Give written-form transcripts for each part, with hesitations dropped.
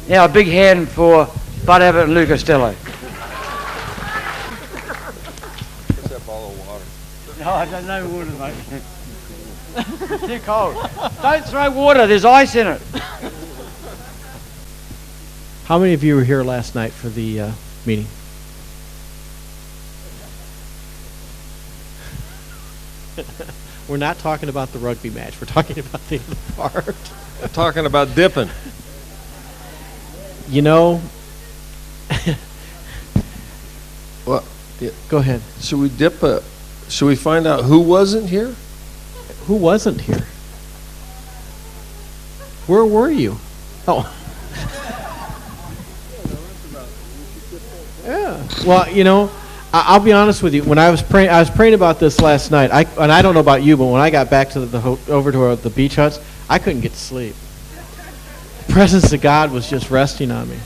Now, a big hand for Bud Abbott and Lou Costello. What's that bottle of water? No, I don't know water, mate. It's too cold. Don't throw water, there's ice in it. How many of you were here last night for the meeting? We're not talking about the rugby match. We're talking about the other part. We're talking about dipping. You know, Well, yeah. go ahead. Should we should we find out who wasn't here? Who wasn't here? Where were you? Oh. Yeah. Well, you know, I'll be honest with you. When I was praying about this last night. And I don't know about you, but when I got back to over to the beach huts, I couldn't get to sleep. The presence of God was just resting on me.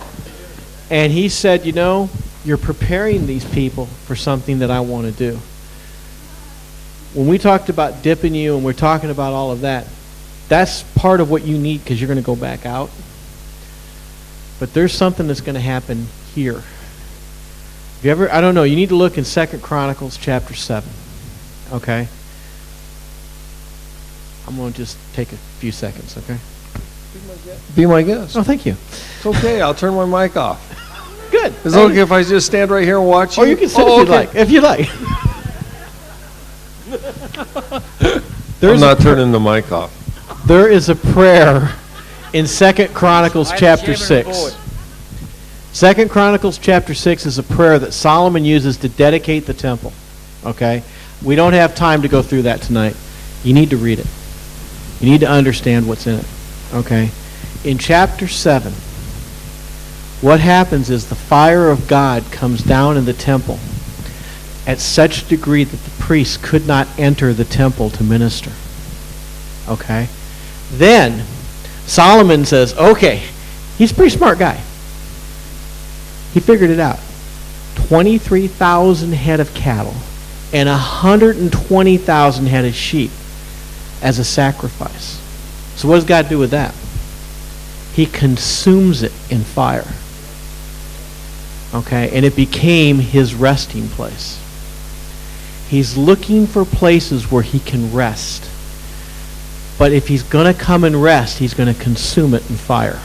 And he said, you know, you're preparing these people for something that I want to do. When we talked about dipping you and we're talking about all of that, that's part of what you need because you're going to go back out. But there's something that's going to happen here. Have you ever, I don't know, you need to look in 2 Chronicles chapter 7. Okay? I'm going to just take a few seconds, okay? Be my guest. Oh, thank you. It's okay. I'll turn my mic off. Good. Is it okay if I just stand right here and watch you? Or you can sit if you like. I'm not turning the mic off. There is a prayer in 2 Chronicles chapter 6. 2 Chronicles chapter 6 is a prayer that Solomon uses to dedicate the temple. Okay? We don't have time to go through that tonight. You need to read it. You need to understand what's in it. Okay? In chapter 7, what happens is the fire of God comes down in the temple at such a degree that the priests could not enter the temple to minister. Okay? Then, Solomon says, okay, he's a pretty smart guy. He figured it out. 23,000 head of cattle and 120,000 head of sheep as a sacrifice. So what does God do with that? He consumes it in fire. Okay? And it became his resting place. He's looking for places where he can rest. But if he's going to come and rest, he's going to consume it in fire.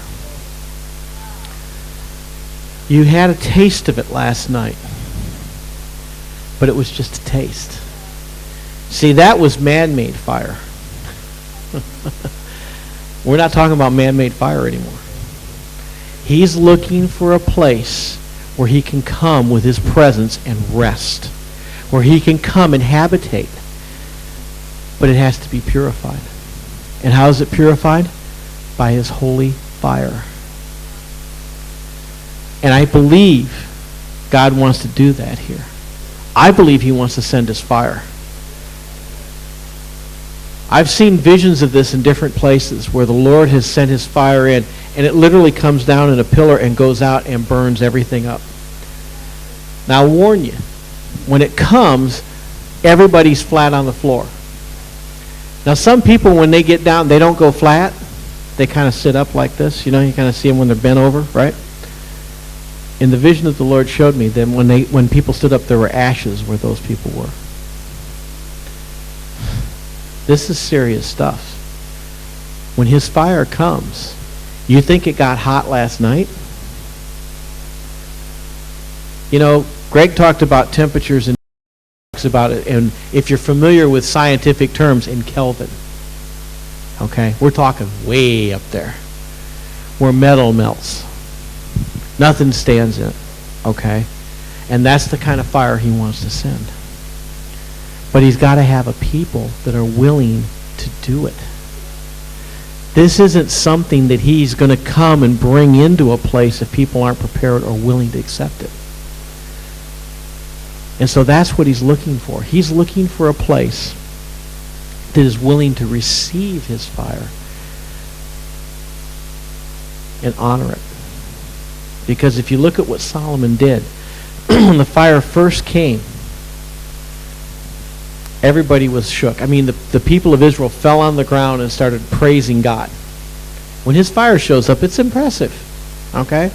You had a taste of it last night. But it was just a taste. See, that was man-made fire. We're not talking about man-made fire anymore. He's looking for a place where he can come with his presence and rest. Where he can come and habitate. But it has to be purified. And how is it purified? By his holy fire. And I believe God wants to do that here. I believe he wants to send his fire. I've seen visions of this in different places where the Lord has sent his fire in, and it literally comes down in a pillar and goes out and burns everything up. Now, I'll warn you, when it comes, everybody's flat on the floor. Now, some people, when they get down, they don't go flat. They kind of sit up like this. You know, you kind of see them when they're bent over, right? In the vision that the Lord showed me, then when people stood up, there were ashes where those people were. This is serious stuff. When his fire comes, you think it got hot last night? You know, Greg talked about temperatures and talks about it, and if you're familiar with scientific terms, in Kelvin. Okay, we're talking way up there, where metal melts. Nothing stands in it, okay? And that's the kind of fire he wants to send. But he's got to have a people that are willing to do it. This isn't something that he's going to come and bring into a place if people aren't prepared or willing to accept it. And so that's what he's looking for. He's looking for a place that is willing to receive his fire and honor it. Because if you look at what Solomon did, when the fire first came, everybody was shook. I mean, the people of Israel fell on the ground and started praising God. When his fire shows up, it's impressive. Okay?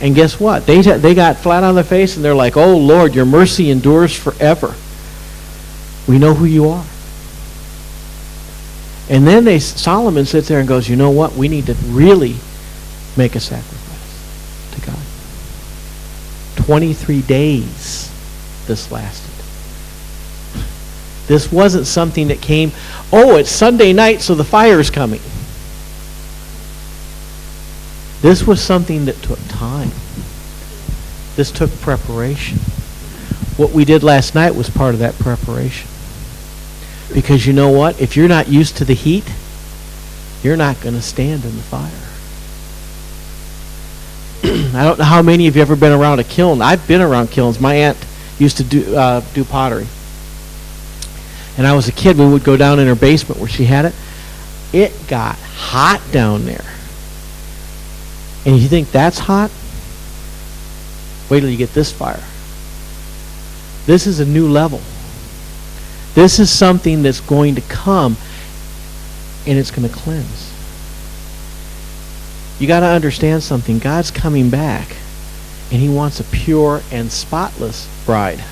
And guess what? They got flat on their face and they're like, oh, Lord, your mercy endures forever. We know who you are. And then Solomon sits there and goes, you know what? We need to really make a sacrifice to God. 23 days this lasted. This wasn't something that came, oh, it's Sunday night, so the fire's coming. This was something that took time. This took preparation. What we did last night was part of that preparation. Because you know what? If you're not used to the heat, you're not going to stand in the fire. I don't know how many of you have ever been around a kiln. I've been around kilns. My aunt used to do pottery. And I was a kid, we would go down in her basement where she had it. It got hot down there. And you think that's hot? Wait till you get this fire. This is a new level. This is something that's going to come and it's going to cleanse. You got to understand something. God's coming back and he wants a pure and spotless bride.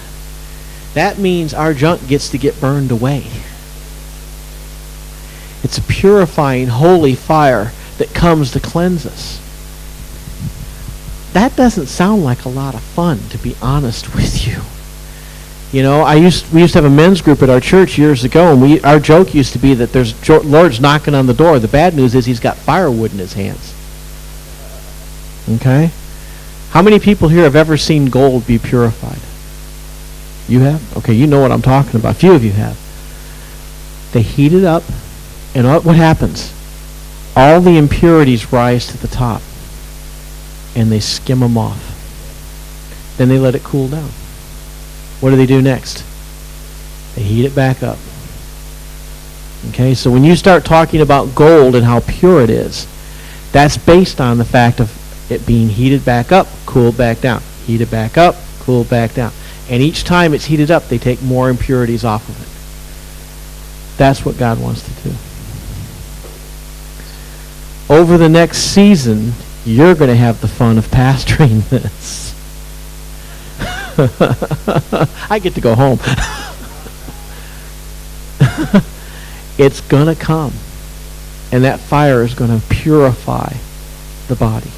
That means our junk gets to get burned away. It's a purifying, holy fire that comes to cleanse us. That doesn't sound like a lot of fun, to be honest with you. You know, we used to have a men's group at our church years ago, and our joke used to be that there's Lord's knocking on the door. The bad news is he's got firewood in his hands. Okay? How many people here have ever seen gold be purified? You have? Okay, you know what I'm talking about. A few of you have. They heat it up, and what happens? All the impurities rise to the top, and they skim them off. Then they let it cool down. What do they do next? They heat it back up. Okay, so when you start talking about gold and how pure it is, that's based on the fact of it being heated back up, cooled back down. Heated back up, cooled back down. And each time it's heated up, they take more impurities off of it. That's what God wants to do. Over the next season, you're going to have the fun of pastoring this. I get to go home. It's going to come. And that fire is going to purify the body.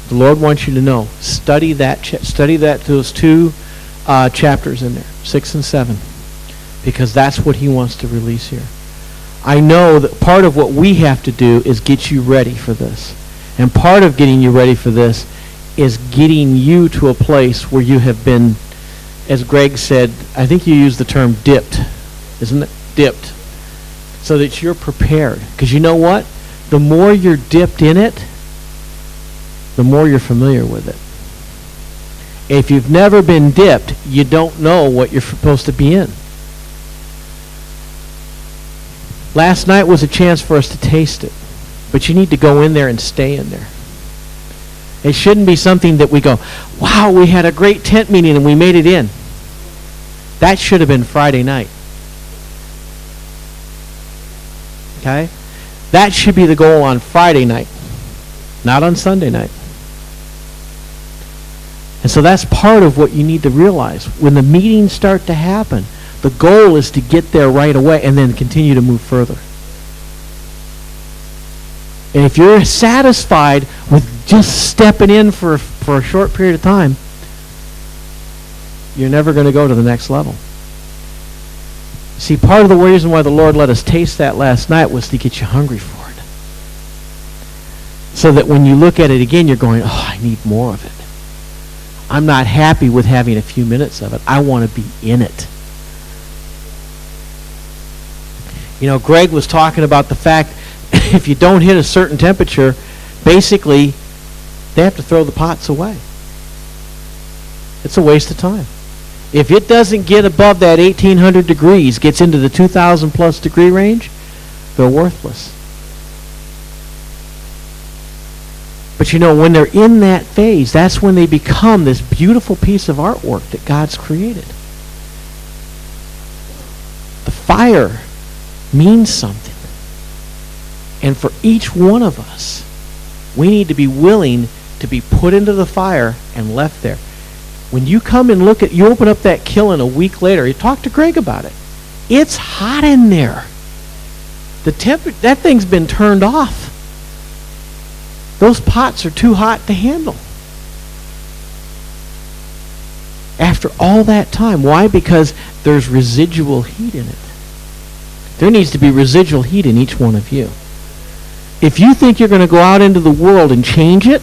The Lord wants you to know. Study those two chapters in there, 6 and 7. Because that's what he wants to release here. I know that part of what we have to do is get you ready for this. And part of getting you ready for this is getting you to a place where you have been, as Greg said, I think you used the term dipped, isn't it? Dipped. So that you're prepared. Because you know what? The more you're dipped in it, the more you're familiar with it. If you've never been dipped, you don't know what you're supposed to be in. Last night was a chance for us to taste it. But you need to go in there and stay in there. It shouldn't be something that we go, wow, we had a great tent meeting and we made it in. That should have been Friday night. Okay? That should be the goal on Friday night, not on Sunday night. And so that's part of what you need to realize. When the meetings start to happen, the goal is to get there right away and then continue to move further. And if you're satisfied with just stepping in for a short period of time, you're never going to go to the next level. See, part of the reason why the Lord let us taste that last night was to get you hungry for it. So that when you look at it again, you're going, oh, I need more of it. I'm not happy with having a few minutes of it. I want to be in it. You know, Greg was talking about the fact if you don't hit a certain temperature, basically, they have to throw the pots away. It's a waste of time. If it doesn't get above that 1800 degrees, gets into the 2000 plus degree range, they're worthless. But you know, when they're in that phase, that's when they become this beautiful piece of artwork that God's created. The fire means something. And for each one of us, We need to be willing to be put into the fire and left there. When you come and look at, you open up that kiln a week later, you talk to Greg about it. It's hot in there. That thing's been turned off. Those pots are too hot to handle. After all that time. Why? Because there's residual heat in it. There needs to be residual heat in each one of you. If you think you're going to go out into the world and change it,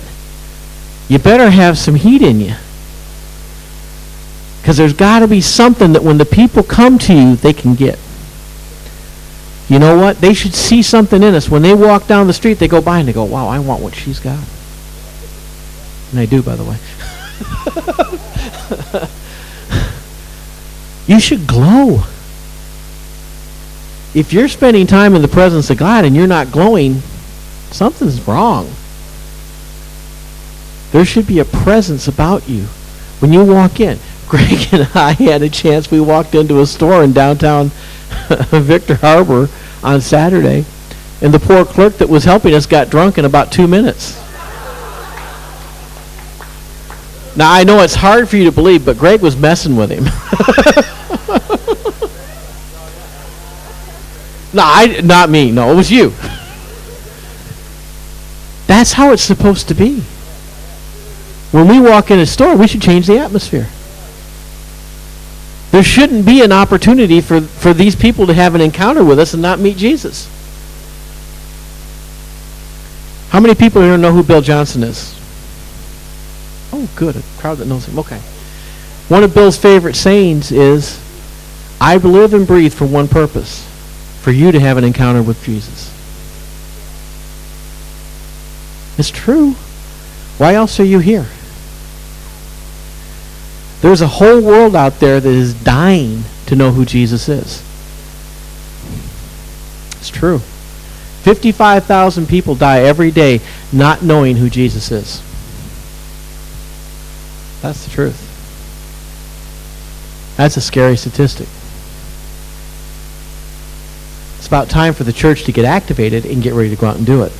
you better have some heat in you. Because there's got to be something that when the people come to you, they can get. You know what? They should see something in us. When they walk down the street, they go by and they go, wow, I want what she's got. And I do, by the way. You should glow. If you're spending time in the presence of God and you're not glowing, something's wrong. There should be a presence about you when you walk in. Greg and I had a chance. We walked into a store in downtown Victor Harbor on Saturday, and the poor clerk that was helping us got drunk in about 2 minutes. Now, I know it's hard for you to believe, but Greg was messing with him. No, not me. No, it was you. That's how it's supposed to be. When we walk in a store, we should change the atmosphere. There shouldn't be an opportunity for these people to have an encounter with us and not meet Jesus. How many people here know who Bill Johnson is? Oh, good. A crowd that knows him. Okay. One of Bill's favorite sayings is, I live and breathe for one purpose, for you to have an encounter with Jesus. It's true. Why else are you here? There's a whole world out there that is dying to know who Jesus is. It's true. 55,000 people die every day not knowing who Jesus is. That's the truth. That's a scary statistic. It's about time for the church to get activated and get ready to go out and do it.